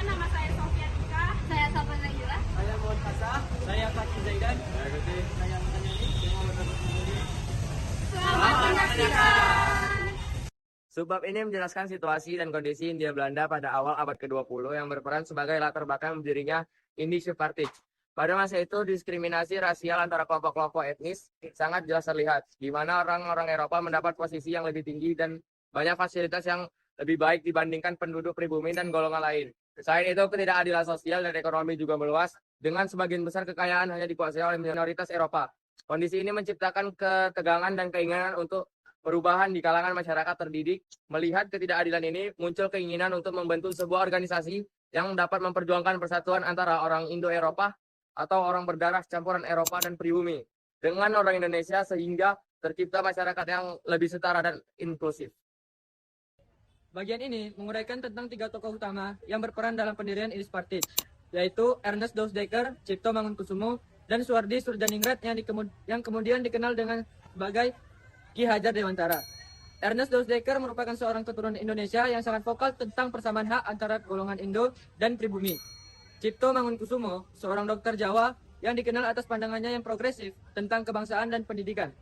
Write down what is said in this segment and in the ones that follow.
nama saya Sofia Tika. Saya Salman Nagila. Saya Muhammad Kasah. Saya Fakih Zaidan. Saya Gede. Saya Muhammad Selamat menyaksikan. Subbab ini menjelaskan situasi dan kondisi Hindia Belanda pada awal abad ke-20 yang berperan sebagai latar belakang berdirinya Indische-Partij. Pada masa itu, diskriminasi rasial antara kelompok-kelompok etnis sangat jelas terlihat, di mana orang-orang Eropa mendapat posisi yang lebih tinggi dan banyak fasilitas yang lebih baik dibandingkan penduduk pribumi dan golongan lain. Selain itu, ketidakadilan sosial dan ekonomi juga meluas, dengan sebagian besar kekayaan hanya dikuasai oleh minoritas Eropa. Kondisi ini menciptakan ketegangan dan keinginan untuk perubahan di kalangan masyarakat terdidik. Melihat ketidakadilan ini, muncul keinginan untuk membentuk sebuah organisasi yang dapat memperjuangkan persatuan antara orang Indo-Eropa atau orang berdarah campuran Eropa dan pribumi dengan orang Indonesia sehingga tercipta masyarakat yang lebih setara dan inklusif. Bagian ini menguraikan tentang 3 tokoh utama yang berperan dalam pendirian Indische-Partij, yaitu Ernest Doesdecker, Cipto Mangunkusumo, dan Suwardi Surjaningrat yang kemudian dikenal dengan sebagai Ki Hajar Dewantara. Ernest Doesdecker merupakan seorang keturunan Indonesia yang sangat vokal tentang persamaan hak antara golongan Indo dan pribumi. Cipto Mangunkusumo, seorang dokter Jawa yang dikenal atas pandangannya yang progresif tentang kebangsaan dan pendidikan.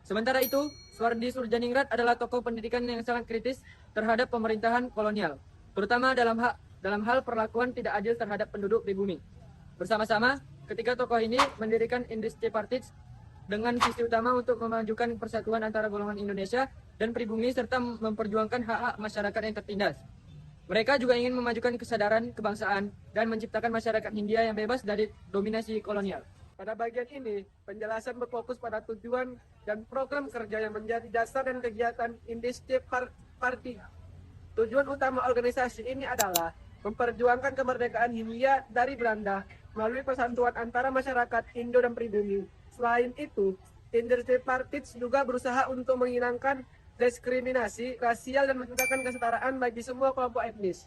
Sementara itu, Suwardi Surjaningrat adalah tokoh pendidikan yang sangat kritis terhadap pemerintahan kolonial, terutama dalam hal perlakuan tidak adil terhadap penduduk pribumi. Bersama-sama, ketiga tokoh ini mendirikan Indische-Partij dengan visi utama untuk memajukan persatuan antara golongan Indonesia dan pribumi serta memperjuangkan hak-hak masyarakat yang tertindas. Mereka juga ingin memajukan kesadaran kebangsaan dan menciptakan masyarakat Hindia yang bebas dari dominasi kolonial. Pada bagian ini, penjelasan berfokus pada tujuan dan program kerja yang menjadi dasar dan kegiatan Indische-Partij. Tujuan utama organisasi ini adalah memperjuangkan kemerdekaan Hindia dari Belanda melalui persatuan antara masyarakat Indo dan pribumi. Selain itu, Indische-Partij juga berusaha untuk menghilangkan diskriminasi rasial dan menciptakan kesetaraan bagi semua kelompok etnis.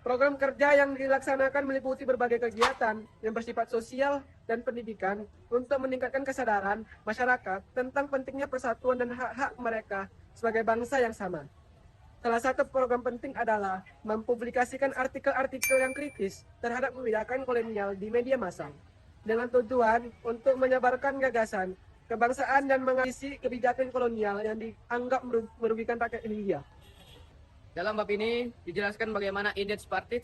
Program kerja yang dilaksanakan meliputi berbagai kegiatan yang bersifat sosial dan pendidikan untuk meningkatkan kesadaran masyarakat tentang pentingnya persatuan dan hak-hak mereka sebagai bangsa yang sama. Salah satu program penting adalah mempublikasikan artikel-artikel yang kritis terhadap kebijakan kolonial di media massa, dengan tujuan untuk menyebarkan gagasan kebangsaan dan mengisi kebijakan kolonial yang dianggap merugikan rakyat India. Dalam bab ini dijelaskan bagaimana Indische-Partij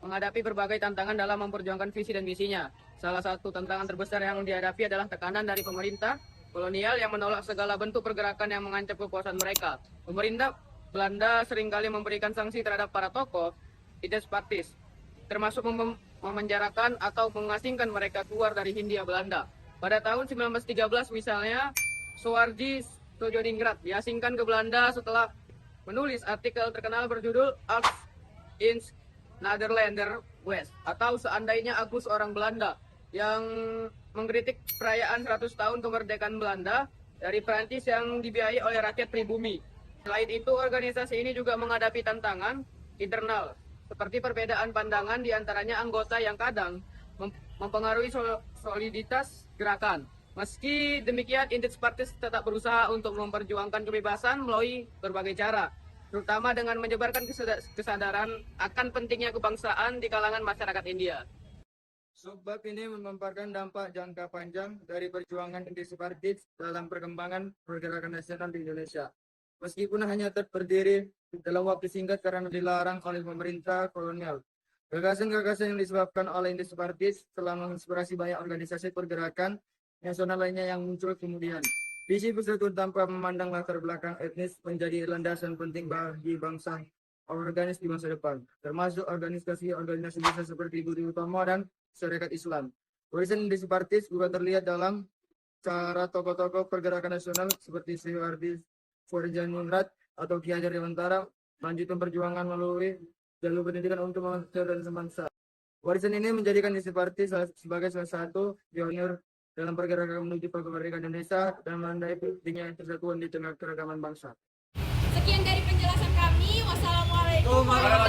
menghadapi berbagai tantangan dalam memperjuangkan visi dan misinya. Salah satu tantangan terbesar yang dihadapi adalah tekanan dari pemerintah kolonial yang menolak segala bentuk pergerakan yang mengancam kekuasaan mereka. Pemerintah Belanda seringkali memberikan sanksi terhadap para tokoh Indische-Partij, termasuk memenjarakan atau mengasingkan mereka keluar dari Hindia Belanda. Pada tahun 1913 misalnya, Suwardi Surjaningrat diasingkan ke Belanda setelah menulis artikel terkenal berjudul Als ins Nederlander West, atau seandainya aku seorang Belanda, yang mengkritik perayaan 100 tahun kemerdekaan Belanda dari Prancis yang dibiayai oleh rakyat pribumi. Selain itu, organisasi ini juga menghadapi tantangan internal, seperti perbedaan pandangan di antaranya anggota yang kadang mempengaruhi soliditas gerakan. Meski demikian, Indische-Partij tetap berusaha untuk memperjuangkan kebebasan melalui berbagai cara, terutama dengan menyebarkan kesadaran akan pentingnya kebangsaan di kalangan masyarakat India. Subbab ini memaparkan dampak jangka panjang dari perjuangan Indische-Partij dalam perkembangan pergerakan nasional di Indonesia. Meskipun hanya berdiri dalam waktu singkat karena dilarang oleh pemerintah kolonial, gagasan-gagasan yang disebabkan oleh Indische-Partij telah menginspirasi banyak organisasi pergerakan nasional lainnya yang muncul kemudian. Visi persatuan tanpa memandang latar belakang etnis menjadi landasan penting bagi bangsa organis di masa depan, termasuk organisasi-organisasi besar seperti Budi Utomo dan Syarikat Islam. Warisan Indische-Partij juga terlihat dalam cara tokoh-tokoh pergerakan nasional seperti Suwardi Surjaningrat atau Ki Hajar Dewantara melanjutkan perjuangan melalui jalur pendidikan untuk masyarakat dan sebangsa. Warisan ini menjadikan Indische-Partij sebagai salah satu pionir dalam pergerakan menuju kemerdekaan Indonesia dan menandai pentingnya persatuan di tengah keragaman bangsa. Sekian dari penjelasan kami. Wassalamualaikum warahmatullahi wabarakatuh.